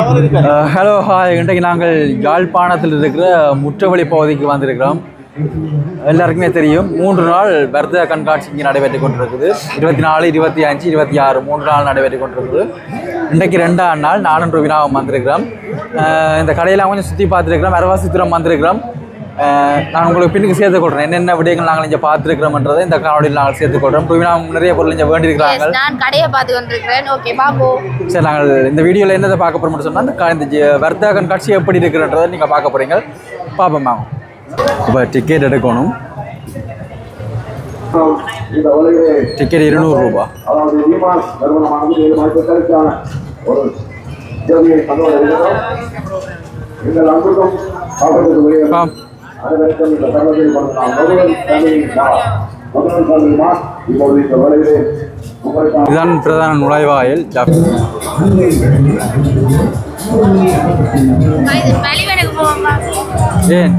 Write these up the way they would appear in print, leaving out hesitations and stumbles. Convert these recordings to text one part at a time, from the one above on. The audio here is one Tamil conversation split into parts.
ஹலோ ஹாய், இன்றைக்கு நாங்கள் யாழ்ப்பாணத்தில் இருக்கிற முற்றவழி பகுதிக்கு வந்திருக்கிறோம். எல்லாருக்குமே தெரியும், 3 நாள் வர்த்தக கண்காட்சி இங்கே நடைபெற்று கொண்டிருக்குது. 24, 25, 26 3 நாள் நடைபெற்று கொண்டிருக்குது. இன்றைக்கு 2ஆம் நாள். நானும் ரூபினாவும் வந்திருக்கிறோம். இந்த கடையெல்லாம் கொஞ்சம் சுற்றி பார்த்துருக்கிறோம். அரவாசித்துரம் வந்திருக்கிறோம். நான் உங்களுக்கு பின்னுக்கு சேர்த்து கொள்கிறேன் என்னென்ன விடயங்கள் நாங்கள் இங்கே பார்த்துருக்கிறோம்ன்றதை இந்த காணொலியில் நாங்கள் சேர்த்து கொள்கிறோம். ரூபினா நிறைய பொருள் இங்கே வேண்டியிருக்கிறாங்க. நான் கடையை பார்த்து கொண்டிருக்கிறேன். ஓகே பாப்போம். சரி, நாங்கள் இந்த வீடியோவில் என்னதை பார்க்க போகிறோம்னு சொன்னால் இந்த வர்த்தக கண்காட்சி எப்படி இருக்குன்றதை நீங்கள் பார்க்க போகிறீங்க. பார்ப்போம் வாங்க. இப்போ டிக்கெட் எடுக்கணும். டிக்கெட் 200 ரூபா. இதுதான் பிரதான நுழைவாயில். ஏன்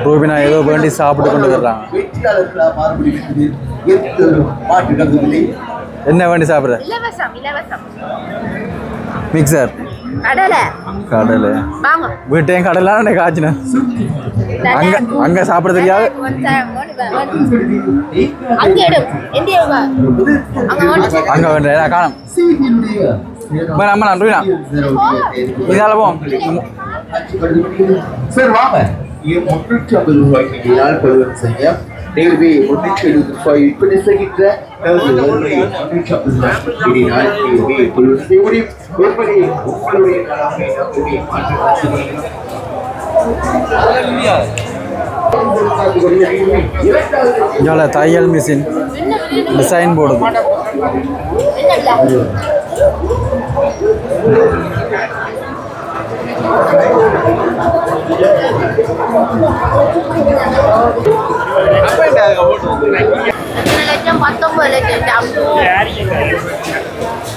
ரூபினா ஏதோ வேண்டி சாப்பிட்டு கொண்டு வர்றாங்க. என்ன வேண்டி சாப்பிட்ற? மிக்சர். கடலை. வீட்டையும் கடலை காய்ச்சின. அங்க சாப்பிட தெரியாது. அங்க வேண்டாம் காணும். நம்ம ரூபினா இதால போவோம். சார் வாங்க. 350 ரூபாய்க்கு நாள் கொள்வன் செய்ய நேர்வே 170 ரூபாய் விற்பனை செய்கின்ற 350 ரூபாய் நாள் நேர்வே கொள்வன் செய்ய முடியும். எப்படி உங்களுடைய தையல் மிஷின் டிசைன் போடுது.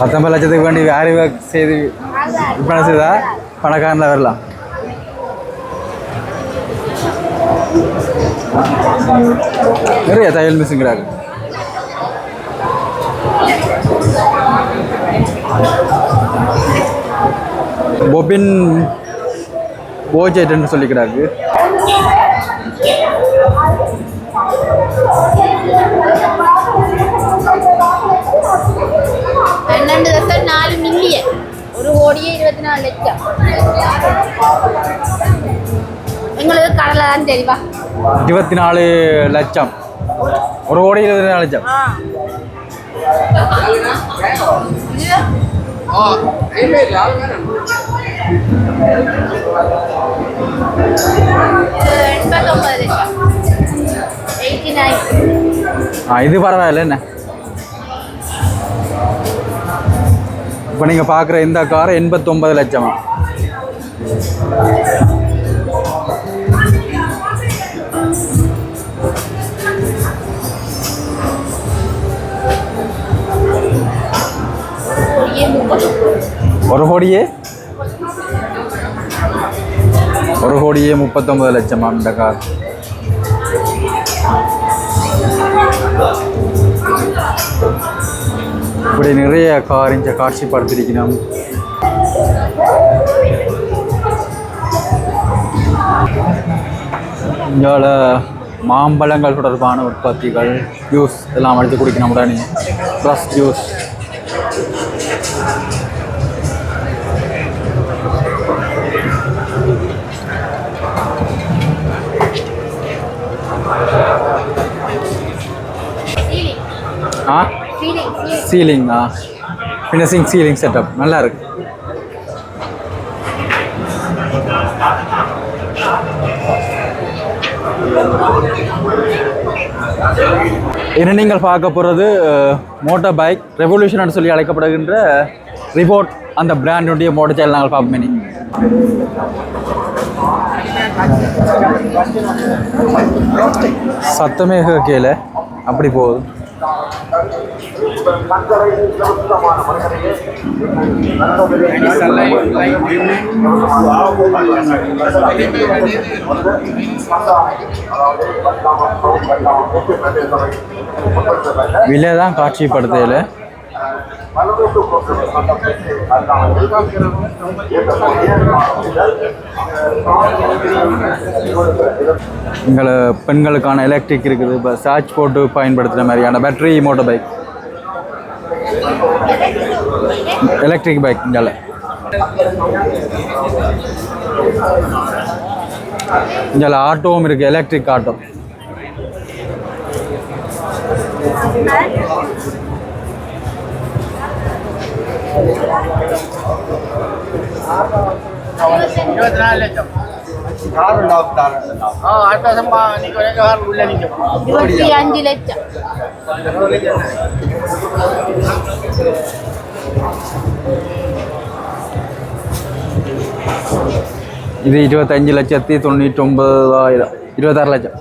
$19 லட்சத்துக்கு வேண்டி வேறு செய்து விற்பனை செய்தா பணக்காரனில் வரலாம். நிறைய தையல் மிஷின் கிடையாது. பொபின் போஜெட்னு சொல்லிக்கிறாங்க. $4 மில்லியன். 1,24,00,000. எங்களுக்கு கடலை தான் தெரியுமா? 24 லட்சம். 1,24,00,000. இது பரவாயில்ல. என்ன இப்போ நீங்கள் பார்க்குற இந்த கார் 89 லட்சமா? ஒரு கோடியே 39 லட்சம் அந்த கார். இப்படி நிறைய கார் இங்கே காட்சிப்படுத்திருக்கணும். இங்கால மாம்பழங்கள் தொடர்பான உற்பத்திகள், ஜூஸ் எல்லாம் அடித்து குடிக்கணும். உடனே ஃப்ரெஷ் ஜூஸ். சீலிங்கா, ஃபினிஷிங் சீலிங் செட்டப் நல்லா இருக்கு. இனி நீங்கள் பார்க்க போகிறது மோட்டார் பைக் ரெவல்யூஷன் சொல்லி அழைக்கப்படுகின்ற ரிபோர்ட், அந்த பிராண்டுடைய மோட்டர் சைக்கிள் நாங்கள் பார்ப்போமே. சத்தமே கேட்கல, அப்படி போகுது. விலை தான் காட்சிப்படுத்தல. எங்களை பெண்களுக்கான எலக்ட்ரிக் இருக்குது. இப்போ சார்ஜ் போட்டு பயன்படுத்துகிற மாதிரியான battery motor bike, electric bike. இங்கே ஆட்டோவும் இருக்குது, எலக்ட்ரிக் ஆட்டோ. இது 25,99,000, 26 லட்சம்.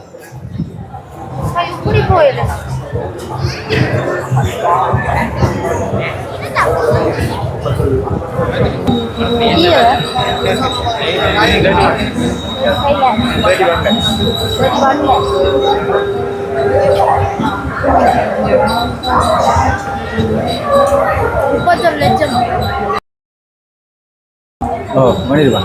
ஓ, மணிதுவா.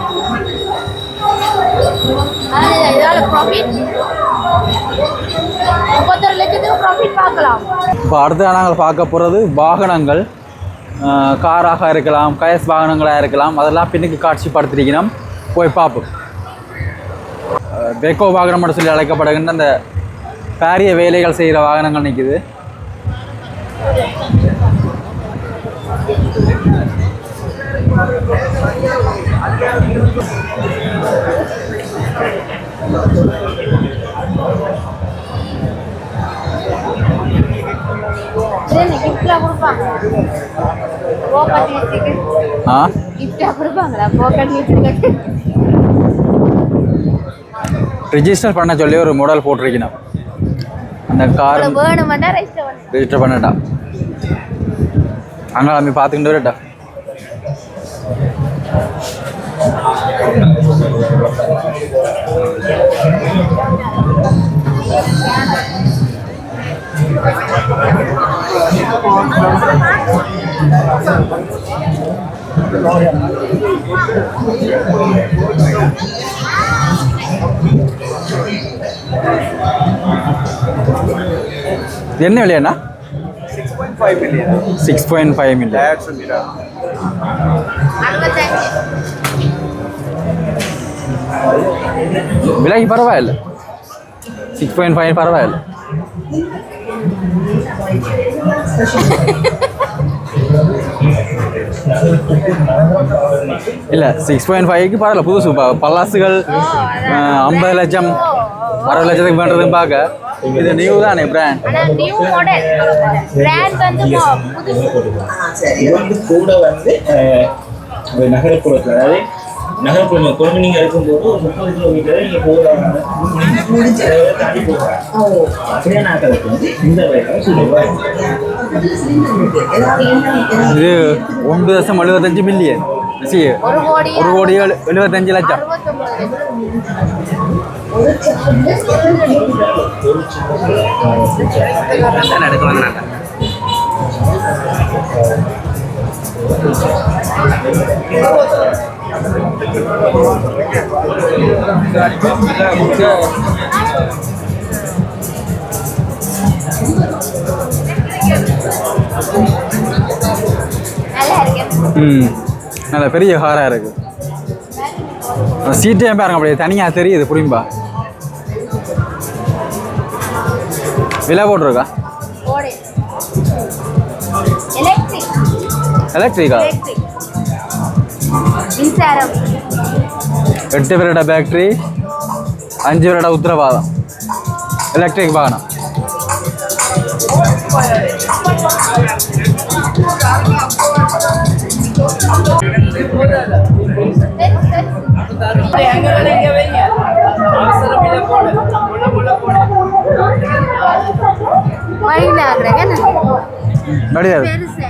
இப்போ அடுத்து நாங்கள் பார்க்க போகிறது வாகனங்கள். காராக இருக்கலாம், கயஸ் வாகனங்களாக இருக்கலாம், அதெல்லாம் பின்னுக்கு காட்சிப்படுத்திருக்கணும். போய் பார்ப்போம். பெக்கோ வாகனம் மட்டும் சொல்லி அழைக்கப்படுகின்ற அந்த பாரிய வேலைகள் செய்கிற வாகனங்கள் நிற்குது. ரிஜிஸ்டர் பண்ண சொல்லி ஒரு மாடல் போட்டிருக்கணும். அந்த கார் ரெஜிஸ்டர் பண்ணட்டா அங்கே நம்ம பார்த்துக்கிட்டு வரட்டா. என்ன விலையாண்ணா? 6.5 million. 6.5 million. That's a mirror. விலைக்கு பரவாயில்ல, 6.5 பரவாயில்ல. இல்லை 6.5க்கு பரவாயில்ல. புதுசு பல்லாசுகள் 50 லட்சம் 60 லட்சத்துக்கு பண்ணுறதுன்னு பார்க்க இது நியூ தானே பிராண்ட். நியூ மாடல் பிராண்ட் வந்து இது வந்து கூட வந்து நகரப்புறத்தில், அதாவது நகரப்புறம் கொண்டு நீங்கள் இருக்கும்போது ஒரு 30 கிலோமீட்டர் நீங்கள் போகலாம் தாண்டி போகலாம். அப்படியே நாட்களுக்கு வந்து இந்த இது 1.75 மில்லியன், 1,75,00,000. நல்லா இருக்கு. ம் நல்ல பெரிய காராக இருக்கு. சீட்டே பாருங்க அப்படியே தனியாக தெரியுது புரியும்பா. விலை போட்டிருக்கா? ஓடு. எலக்ட்ரிக். எலக்ட்ரிக்கா? எலக்ட்ரிக். மின்சாரம். 8 வருட பேட்டரி, 5 வருட உத்தரவாதம். எலக்ட்ரிக் வாகனம். மயிலாடுறேன் கிடையாது. பெருசு